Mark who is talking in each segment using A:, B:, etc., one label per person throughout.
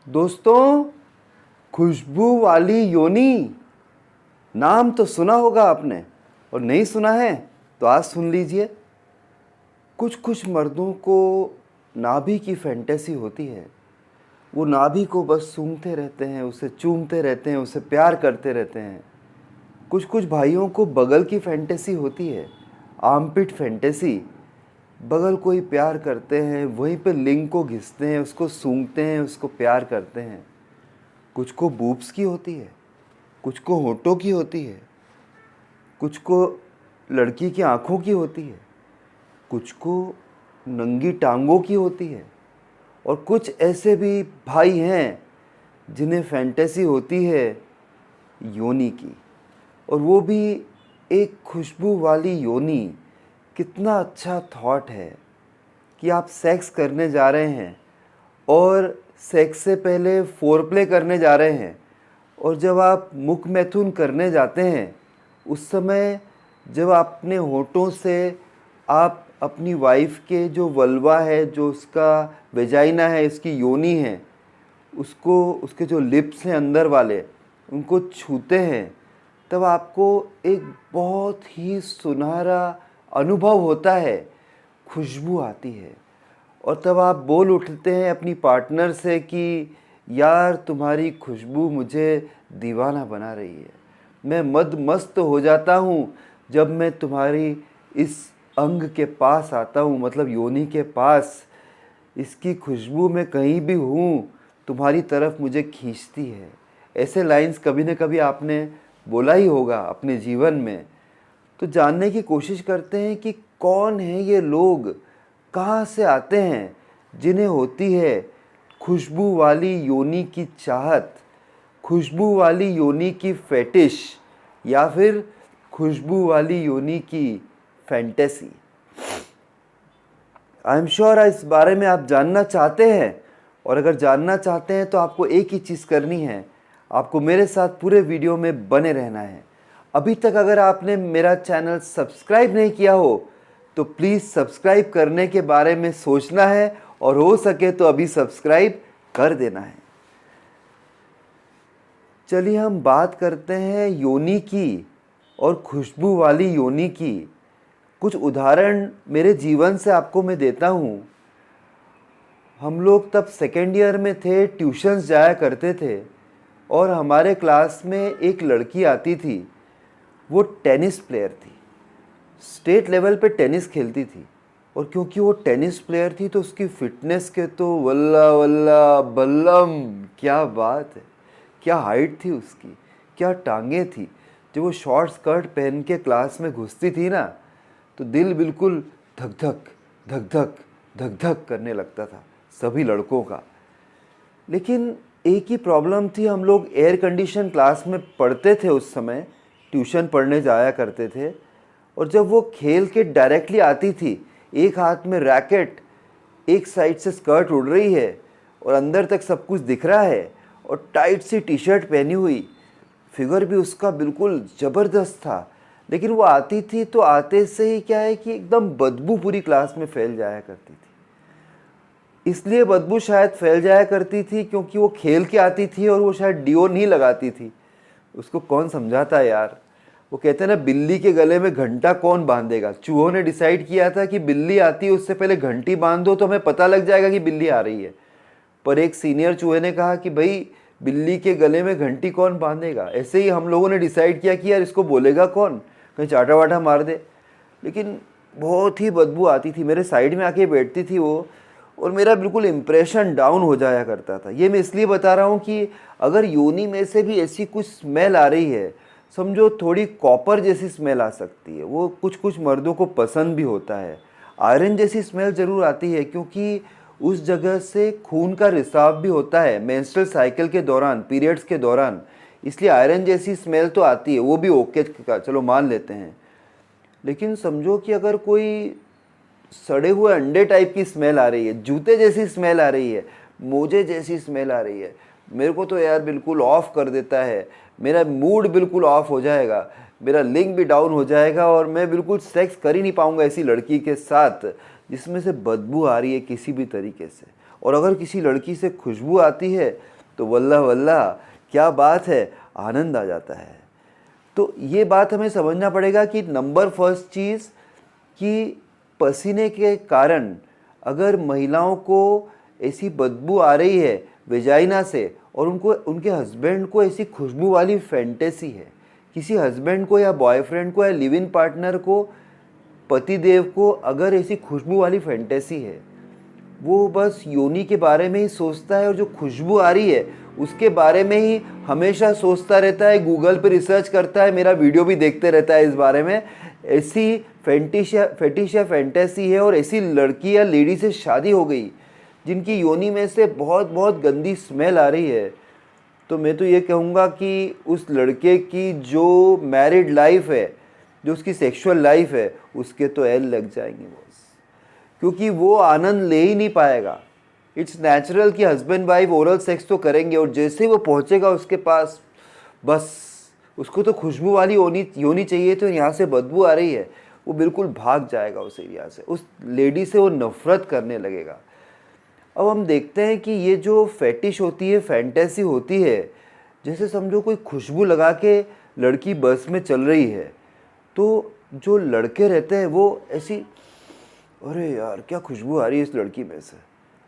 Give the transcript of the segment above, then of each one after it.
A: दोस्तों, खुशबू वाली योनी नाम तो सुना होगा आपने, और नहीं सुना है तो आज सुन लीजिए। कुछ कुछ मर्दों को नाभि की फैंटेसी होती है। वो नाभि को बस सूंघते रहते हैं, उसे चूमते रहते हैं, उसे प्यार करते रहते हैं। कुछ कुछ भाइयों को बगल की फैंटेसी होती है, आर्मपिट फैंटेसी। बगल कोई प्यार करते हैं, वहीं पे लिंग को घिसते हैं, उसको सूंघते हैं, उसको प्यार करते हैं। कुछ को बूब्स की होती है, कुछ को होठों की होती है, कुछ को लड़की की आँखों की होती है, कुछ को नंगी टांगों की होती है, और कुछ ऐसे भी भाई हैं जिन्हें फैंटेसी होती है योनी की, और वो भी एक खुशबू वाली योनी। कितना अच्छा थॉट है कि आप सेक्स करने जा रहे हैं और सेक्स से पहले फोरप्ले करने जा रहे हैं, और जब आप मुख मैथुन करने जाते हैं उस समय जब अपने होठों से आप अपनी वाइफ के जो वल्वा है, जो उसका वेजाइना है, इसकी योनी है, उसको, उसके जो लिप्स हैं अंदर वाले, उनको छूते हैं, तब आपको एक बहुत ही सुनहरा अनुभव होता है, खुशबू आती है। और तब आप बोल उठते हैं अपनी पार्टनर से कि यार तुम्हारी खुशबू मुझे दीवाना बना रही है। मैं मद मस्त हो जाता हूँ जब मैं तुम्हारी इस अंग के पास आता हूँ, मतलब योनि के पास। इसकी खुशबू में कहीं भी हूँ तुम्हारी तरफ मुझे खींचती है। ऐसे लाइंस कभी न कभी आपने बोला ही होगा अपने जीवन में। तो जानने की कोशिश करते हैं कि कौन है ये लोग, कहाँ से आते हैं, जिन्हें होती है खुशबू वाली योनी की चाहत, खुशबू वाली योनी की फेटिश, या फिर खुशबू वाली योनी की फैंटेसी। आई एम श्योर इस बारे में आप जानना चाहते हैं, और अगर जानना चाहते हैं तो आपको एक ही चीज़ करनी है, आपको मेरे साथ पूरे वीडियो में बने रहना है। अभी तक अगर आपने मेरा चैनल सब्सक्राइब नहीं किया हो तो प्लीज़ सब्सक्राइब करने के बारे में सोचना है, और हो सके तो अभी सब्सक्राइब कर देना है। चलिए हम बात करते हैं योनी की, और खुशबू वाली योनी की। कुछ उदाहरण मेरे जीवन से आपको मैं देता हूँ। हम लोग तब सेकेंड ईयर में थे, ट्यूशन्स जाया करते थे, और हमारे क्लास में एक लड़की आती थी। वो टेनिस प्लेयर थी, स्टेट लेवल पे टेनिस खेलती थी। और क्योंकि वो टेनिस प्लेयर थी तो उसकी फिटनेस के तो वल्ला वल्ला बल्लम, क्या बात है, क्या हाइट थी उसकी, क्या टांगे थी। जब वो शॉर्ट स्कर्ट पहन के क्लास में घुसती थी ना, तो दिल बिल्कुल धक धक धक धक धक धक करने लगता था सभी लड़कों का। लेकिन एक ही प्रॉब्लम थी, हम लोग एयर कंडीशन क्लास में पढ़ते थे उस समय, ट्यूशन पढ़ने जाया करते थे। और जब वो खेल के डायरेक्टली आती थी, एक हाथ में रैकेट, एक साइड से स्कर्ट उड़ रही है और अंदर तक सब कुछ दिख रहा है, और टाइट सी टी शर्ट पहनी हुई, फिगर भी उसका बिल्कुल ज़बरदस्त था। लेकिन वो आती थी तो आते से ही क्या है कि एकदम बदबू पूरी क्लास में फैल जाया करती थी। इसलिए बदबू शायद फैल जाया करती थी क्योंकि वो खेल के आती थी और वो शायद डिओ नहीं लगाती थी। उसको कौन समझाता यार। वो कहते हैं ना, बिल्ली के गले में घंटा कौन बांधेगा। चूहों ने डिसाइड किया था कि बिल्ली आती है उससे पहले घंटी बांध दो तो हमें पता लग जाएगा कि बिल्ली आ रही है। पर एक सीनियर चूहे ने कहा कि भाई बिल्ली के गले में घंटी कौन बांधेगा। ऐसे ही हम लोगों ने डिसाइड किया कि यार इसको बोलेगा कौन, कहीं चाटा वाटा मार दे। लेकिन बहुत ही बदबू आती थी, मेरे साइड में आके बैठती थी वो, और मेरा बिल्कुल इम्प्रेशन डाउन हो जाया करता था। ये मैं इसलिए बता रहा हूँ कि अगर योनी में से भी ऐसी कुछ स्मेल आ रही है, समझो थोड़ी कॉपर जैसी स्मेल आ सकती है, वो कुछ कुछ मर्दों को पसंद भी होता है। आयरन जैसी स्मेल ज़रूर आती है क्योंकि उस जगह से खून का रिसाव भी होता है मेंस्ट्रुअल साइकिल के दौरान, पीरियड्स के दौरान, इसलिए आयरन जैसी स्मेल तो आती है, वो भी ओके का चलो मान लेते हैं। लेकिन समझो कि अगर कोई सड़े हुए अंडे टाइप की स्मेल आ रही है, जूते जैसी स्मेल आ रही है, मोजे जैसी स्मेल आ रही है, मेरे को तो यार बिल्कुल ऑफ कर देता है। मेरा मूड बिल्कुल ऑफ हो जाएगा, मेरा लिंक भी डाउन हो जाएगा, और मैं बिल्कुल सेक्स कर ही नहीं पाऊंगा ऐसी लड़की के साथ जिसमें से बदबू आ रही है किसी भी तरीके से। और अगर किसी लड़की से खुशबू आती है तो वल्लाह वल्लाह क्या बात है, आनंद आ जाता है। तो ये बात हमें समझना पड़ेगा कि नंबर फर्स्ट चीज़ कि पसीने के कारण अगर महिलाओं को ऐसी बदबू आ रही है वेजाइना से और उनको उनके हस्बैंड को ऐसी खुशबू वाली फैंटेसी है, किसी हस्बैंड को या बॉयफ्रेंड को या लिव इन पार्टनर को, पति देव को अगर ऐसी खुशबू वाली फैंटेसी है, वो बस योनि के बारे में ही सोचता है और जो खुशबू आ रही है उसके बारे में ही हमेशा सोचता रहता है, गूगल पे रिसर्च करता है, मेरा वीडियो भी देखते रहता है इस बारे में। ऐसी फेटिश या फैंटेसी है और ऐसी लड़की या लेडी से शादी हो गई जिनकी योनि में से बहुत बहुत गंदी स्मेल आ रही है, तो मैं तो ये कहूँगा कि उस लड़के की जो मैरिड लाइफ है, जो उसकी सेक्सुअल लाइफ है, उसके तो एल लग जाएंगे बॉस, क्योंकि वो आनंद ले ही नहीं पाएगा। इट्स नेचुरल कि हस्बैंड वाइफ ओरल सेक्स तो करेंगे और जैसे ही वो पहुंचेगा उसके पास, बस उसको तो खुशबू वाली योनी चाहिए, तो यहाँ से बदबू आ रही है, वो बिल्कुल भाग जाएगा उस एरिया से, उस लेडी से वो नफरत करने लगेगा। अब हम देखते हैं कि ये जो फेटिश होती है, फैंटेसी होती है, जैसे समझो कोई खुशबू लगा के लड़की बस में चल रही है, तो जो लड़के रहते हैं वो ऐसी, अरे यार क्या खुशबू आ रही है इस लड़की में से,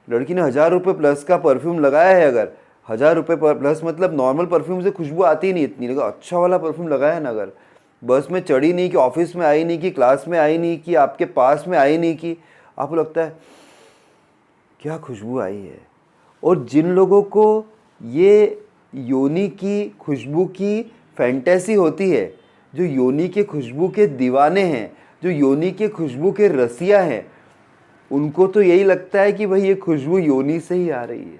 A: लड़की ने 1000 रुपये प्लस का परफ्यूम लगाया है, अगर 1000 रुपये प्लस मतलब नॉर्मल परफ्यूम से खुशबू आती ही नहीं इतनी, लेकिन अच्छा वाला परफ्यूम लगाया है ना, अगर बस में चढ़ी नहीं कि ऑफिस में आई नहीं कि क्लास में आई नहीं कि आपके पास में आई नहीं कि आपको लगता है क्या खुशबू आई है। और जिन लोगों को ये योनि की खुशबू की फैंटेसी होती है, जो योनि के खुशबू के दीवाने हैं, जो योनि के खुशबू के रसिया हैं, उनको तो यही लगता है कि भाई ये खुशबू योनि से ही आ रही है।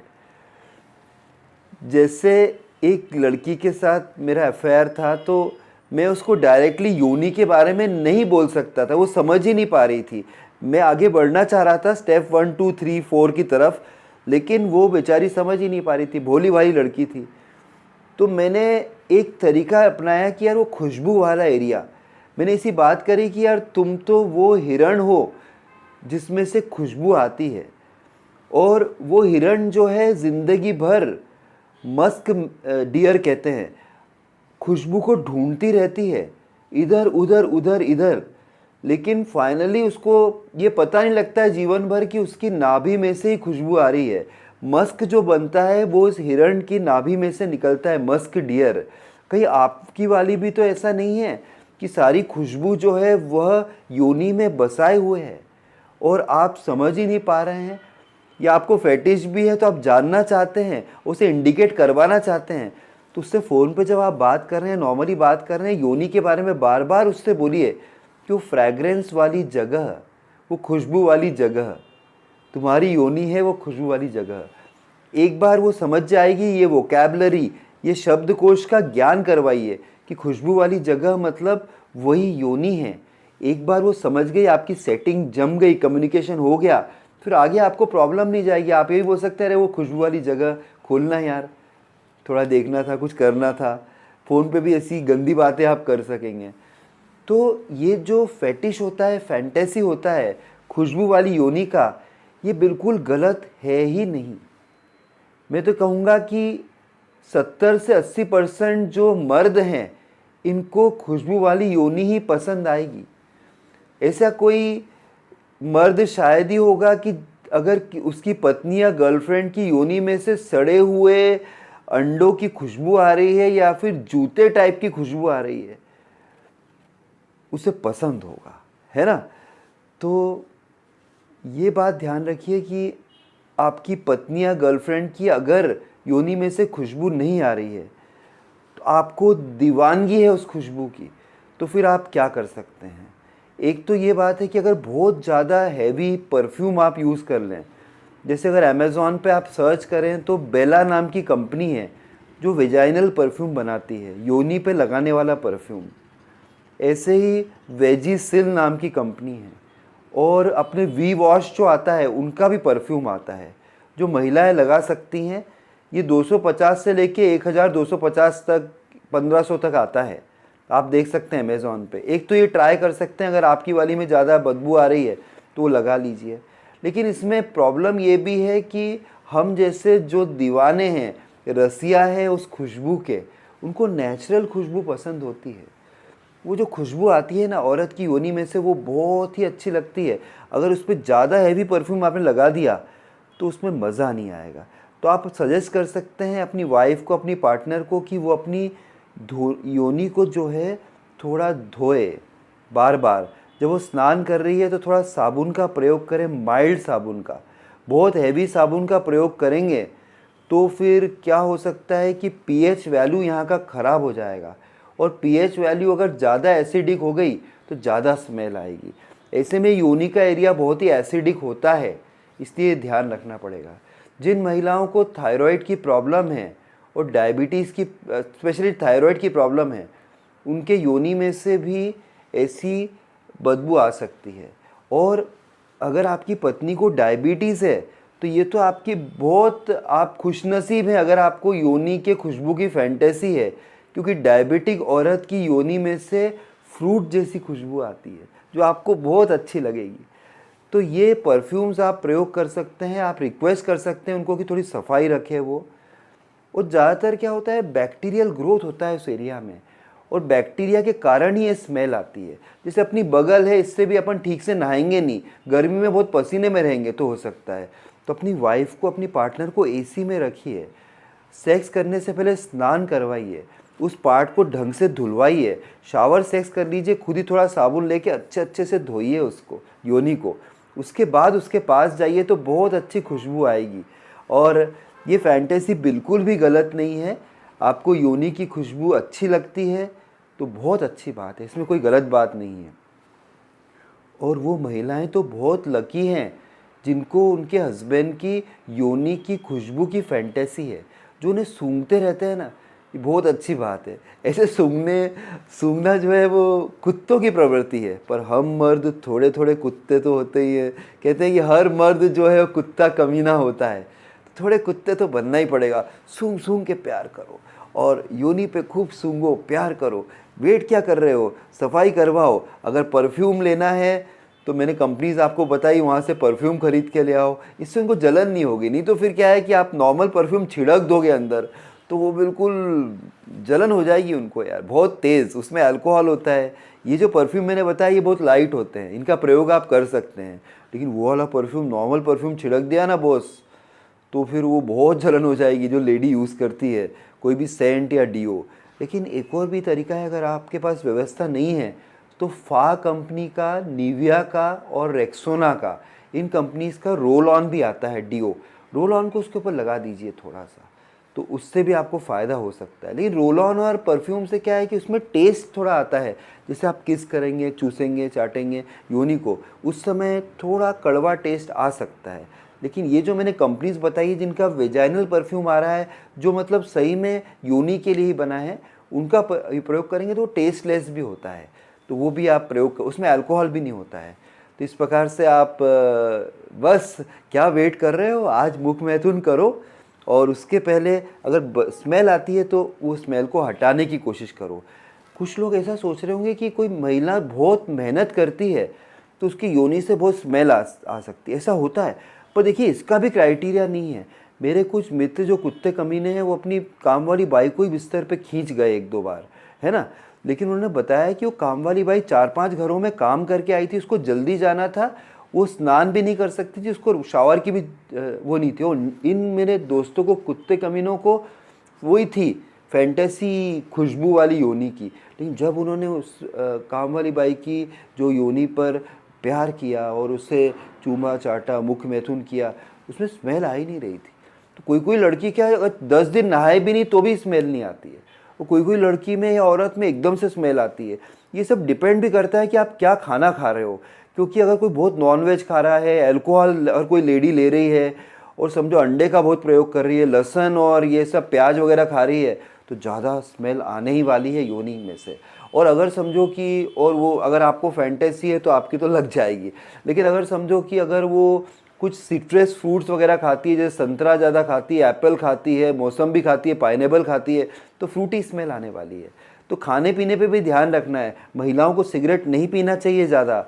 A: जैसे एक लड़की के साथ मेरा अफेयर था, तो मैं उसको डायरेक्टली योनि के बारे में नहीं बोल सकता था, वो समझ ही नहीं पा रही थी। मैं आगे बढ़ना चाह रहा था स्टेप 1 2 3 4 की तरफ, लेकिन वो बेचारी समझ ही नहीं पा रही थी, भोली भाली लड़की थी। तो मैंने एक तरीका अपनाया कि यार वो खुशबू वाला एरिया, मैंने इसी बात करी कि यार तुम तो वो हिरण हो जिसमें से खुशबू आती है, और वो हिरण जो है ज़िंदगी भर, मस्क डियर कहते हैं, खुशबू को ढूंढती रहती है इधर उधर उधर इधर, लेकिन फाइनली उसको ये पता नहीं लगता है जीवन भर कि उसकी नाभि में से ही खुशबू आ रही है। मस्क जो बनता है वो इस हिरण की नाभि में से निकलता है, मस्क डियर। कहीं आपकी वाली भी तो ऐसा नहीं है कि सारी खुशबू जो है वह योनि में बसाए हुए है और आप समझ ही नहीं पा रहे हैं, या आपको फेटिश भी है तो आप जानना चाहते हैं, उसे इंडिकेट करवाना चाहते हैं, तो उससे फ़ोन पे जब आप बात कर रहे हैं, नॉर्मली बात कर रहे हैं, योनि के बारे में बार बार उससे बोलिए कि वो फ्रैग्रेंस वाली जगह, वो खुशबू वाली जगह तुम्हारी योनि है, वो खुशबू वाली जगह। एक बार वो समझ जाएगी, ये वोकैबलरी, ये शब्दकोश का ज्ञान करवाइए कि खुशबू वाली जगह मतलब वही योनि है। एक बार वो समझ गई, आपकी सेटिंग जम गई, कम्युनिकेशन हो गया, फिर आगे आपको प्रॉब्लम नहीं जाएगी। आप ये भी बोल सकते हैं अरे वो खुशबू वाली जगह खोलना यार, थोड़ा देखना था, कुछ करना था। फ़ोन पे भी ऐसी गंदी बातें आप कर सकेंगे। तो ये जो फेटिश होता है, फैंटेसी होता है खुशबू वाली योनि का, ये बिल्कुल गलत है ही नहीं। मैं तो कहूँगा कि 70 से 80% जो मर्द हैं इनको खुशबू वाली योनि ही पसंद आएगी। ऐसा कोई मर्द शायद ही होगा कि अगर उसकी पत्नी या गर्लफ्रेंड की योनि में से सड़े हुए अंडों की खुशबू आ रही है या फिर जूते टाइप की खुशबू आ रही है, उसे पसंद होगा, है ना। तो ये बात ध्यान रखिए कि आपकी पत्नी या गर्लफ्रेंड की अगर योनि में से खुशबू नहीं आ रही है, तो आपको दीवानगी है उस खुशबू की, तो फिर आप क्या कर सकते हैं। एक तो ये बात है कि अगर बहुत ज़्यादा हैवी परफ्यूम आप यूज़ कर लें, जैसे अगर अमेज़ॉन पे आप सर्च करें तो बेला नाम की कंपनी है जो वेजाइनल परफ्यूम बनाती है, योनि पे लगाने वाला परफ्यूम। ऐसे ही वेजिसिल नाम की कंपनी है, और अपने वी वॉश जो आता है उनका भी परफ्यूम आता है जो महिलाएं लगा सकती हैं। ये 250 से लेके 1250 तक, 1500 तक आता है, आप देख सकते हैं अमेज़ॉन पे। एक तो ये ट्राई कर सकते हैं, अगर आपकी वाली में ज़्यादा बदबू आ रही है तो वो लगा लीजिए। लेकिन इसमें प्रॉब्लम ये भी है कि हम जैसे जो दीवाने हैं, रसिया है उस खुशबू के, उनको नेचुरल खुशबू पसंद होती है। वो जो खुशबू आती है ना औरत की योनि में से, वो बहुत ही अच्छी लगती है। अगर उस पर ज़्यादा हैवी परफ्यूम आपने लगा दिया तो उसमें मज़ा नहीं आएगा। तो आप सजेस्ट कर सकते हैं अपनी वाइफ को, अपनी पार्टनर को, कि वो अपनी योनि को जो है थोड़ा धोए बार बार। जब वो स्नान कर रही है तो थोड़ा साबुन का प्रयोग करें, माइल्ड साबुन का। बहुत हैवी साबुन का प्रयोग करेंगे तो फिर क्या हो सकता है कि पीएच वैल्यू यहाँ का ख़राब हो जाएगा, और पीएच वैल्यू अगर ज़्यादा एसिडिक हो गई तो ज़्यादा स्मेल आएगी। ऐसे में योनि का एरिया बहुत ही एसिडिक होता है, इसलिए ध्यान रखना पड़ेगा। जिन महिलाओं को थायराइड की प्रॉब्लम है और डायबिटीज़ की, स्पेशली थायराइड की प्रॉब्लम है, उनके योनि में से भी ऐसी बदबू आ सकती है। और अगर आपकी पत्नी को डायबिटीज़ है तो ये तो आपकी बहुत, आप खुशनसीब हैं अगर आपको योनि के खुशबू की फैंटेसी है, क्योंकि डायबिटिक औरत की योनि में से फ्रूट जैसी खुशबू आती है जो आपको बहुत अच्छी लगेगी। तो ये परफ्यूम्स आप प्रयोग कर सकते हैं, आप रिक्वेस्ट कर सकते हैं उनको कि थोड़ी सफाई रखें वो। और ज़्यादातर क्या होता है, बैक्टीरियल ग्रोथ होता है उस एरिया में, और बैक्टीरिया के कारण ही ये स्मेल आती है। जैसे अपनी बगल है, इससे भी अपन ठीक से नहाएंगे नहीं, गर्मी में बहुत पसीने में रहेंगे तो हो सकता है। तो अपनी वाइफ को, अपनी पार्टनर को एसी में रखिए, सेक्स करने से पहले स्नान करवाइए, उस पार्ट को ढंग से धुलवाइए, शावर सेक्स कर लीजिए, खुद ही थोड़ा साबुन लेके अच्छे अच्छे से धोइए उसको, योनि को। उसके बाद उसके पास जाइए तो बहुत अच्छी खुशबू आएगी। और ये फैंटेसी बिल्कुल भी गलत नहीं है, आपको योनि की खुशबू अच्छी लगती है तो बहुत अच्छी बात है, इसमें कोई गलत बात नहीं है। और वो महिलाएं तो बहुत लकी हैं जिनको उनके हस्बैंड की योनि की खुशबू की फैंटेसी है, जो उन्हें सूंघते रहते हैं ना, ये बहुत अच्छी बात है। ऐसे सूंघना जो है वो कुत्तों की प्रवृत्ति है, पर हम मर्द थोड़े थोड़े कुत्ते तो होते ही हैं। कहते हैं कि हर मर्द जो है वो कुत्ता कमीना होता है, तो थोड़े कुत्ते तो बनना ही पड़ेगा। सूंघ सूंघ के प्यार करो और योनि पे खूब सूंघो, प्यार करो। वेट क्या कर रहे हो, सफाई करवाओ। अगर परफ्यूम लेना है तो मैंने कंपनीज आपको बताई, वहाँ से परफ्यूम खरीद के ले आओ, इससे उनको जलन नहीं होगी। नहीं तो फिर क्या है कि आप नॉर्मल परफ्यूम छिड़क दोगे अंदर तो वो बिल्कुल जलन हो जाएगी उनको यार, बहुत तेज़ उसमें अल्कोहल होता है। ये जो परफ्यूम मैंने बताया ये बहुत लाइट होते हैं, इनका प्रयोग आप कर सकते हैं। लेकिन वो वाला परफ्यूम, नॉर्मल परफ्यूम छिड़क दिया ना बॉस, तो फिर वो बहुत जलन हो जाएगी जो लेडी यूज़ करती है, कोई भी सेंट या डीओ। लेकिन एक और भी तरीका है, अगर आपके पास व्यवस्था नहीं है तो फा कंपनी का, निविया का और रेक्सोना का, इन कंपनीज़ का रोल ऑन भी आता है, डीओ। रोल ऑन को उसके ऊपर लगा दीजिए थोड़ा सा, तो उससे भी आपको फ़ायदा हो सकता है। लेकिन रोल ऑन और परफ्यूम से क्या है कि उसमें टेस्ट थोड़ा आता है, जैसे आप किस करेंगे, चूसेंगे, चाटेंगे योनि को, उस समय थोड़ा कड़वा टेस्ट आ सकता है। लेकिन ये जो मैंने कंपनीज बताई जिनका वेजाइनल परफ्यूम आ रहा है, जो मतलब सही में योनि के लिए ही बना है, उनका प्रयोग करेंगे तो टेस्टलेस भी होता है, तो वो भी आप प्रयोग, उसमें अल्कोहल भी नहीं होता है। तो इस प्रकार से आप बस क्या वेट कर रहे हो, आज मुख मैथुन करो, और उसके पहले अगर स्मेल आती है तो वो स्मेल को हटाने की कोशिश करो। कुछ लोग ऐसा सोच रहे होंगे कि कोई महिला बहुत मेहनत करती है तो उसकी योनि से बहुत स्मेल आ सकती है, ऐसा होता है। पर देखिए इसका भी क्राइटेरिया नहीं है। मेरे कुछ मित्र जो कुत्ते कमीने हैं, वो अपनी काम वाली बाई को ही बिस्तर पे खींच गए एक दो बार, है ना। लेकिन उन्होंने बताया कि वो काम वाली बाई 4-5 घरों में काम करके आई थी, उसको जल्दी जाना था, वो स्नान भी नहीं कर सकती थी, उसको शावर की भी वो नहीं थी। और इन मेरे दोस्तों को, कुत्ते कमीनों को, वही थी फैंटेसी खुशबू वाली योनि की। लेकिन जब उन्होंने उस काम वाली बाई की जो योनि पर प्यार किया और उसे चूमा चाटा, मुख मैथुन किया, उसमें स्मेल आ ही नहीं रही थी। तो कोई कोई लड़की क्या है, अगर 10 दिन नहाए भी नहीं तो भी स्मेल नहीं आती है, और कोई कोई लड़की में या औरत में एकदम से स्मेल आती है। ये सब डिपेंड भी करता है कि आप क्या खाना खा रहे हो, क्योंकि अगर कोई बहुत नॉनवेज खा रहा है, अल्कोहल अगर कोई लेडी ले रही है, और समझो अंडे का बहुत प्रयोग कर रही है, लहसुन और ये सब प्याज वगैरह खा रही है, तो ज़्यादा स्मेल आने ही वाली है योनि में से। और अगर समझो कि, और वो अगर आपको फैंटेसी है तो आपकी तो लग जाएगी। लेकिन अगर समझो कि अगर वो कुछ सिट्रस फ्रूट्स वगैरह खाती है, जैसे संतरा ज़्यादा खाती है, एप्पल खाती है, मौसम्बी खाती है, पाइनएप्पल खाती है, तो फ्रूटी स्मेल आने वाली है। तो खाने पीने पे भी ध्यान रखना है। महिलाओं को सिगरेट नहीं पीना चाहिए ज़्यादा,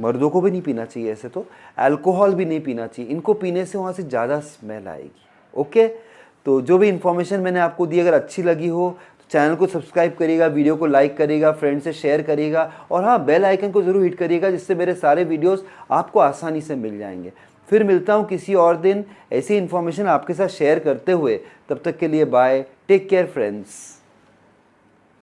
A: मर्दों को भी नहीं पीना चाहिए ऐसे तो, अल्कोहल भी नहीं पीना चाहिए, इनको पीने से वहाँ से ज़्यादा स्मेल आएगी। ओके, तो जो भी इन्फॉर्मेशन मैंने आपको दी अगर अच्छी लगी हो तो चैनल को सब्सक्राइब करिएगा, वीडियो को लाइक करिएगा, फ्रेंड से शेयर करिएगा, और हाँ, बेल आइकन को ज़रूर हिट करिएगा, जिससे मेरे सारे वीडियोस आपको आसानी से मिल जाएंगे। फिर मिलता हूँ किसी और दिन ऐसी इन्फॉर्मेशन आपके साथ शेयर करते हुए। तब तक के लिए बाय, टेक केयर फ्रेंड्स।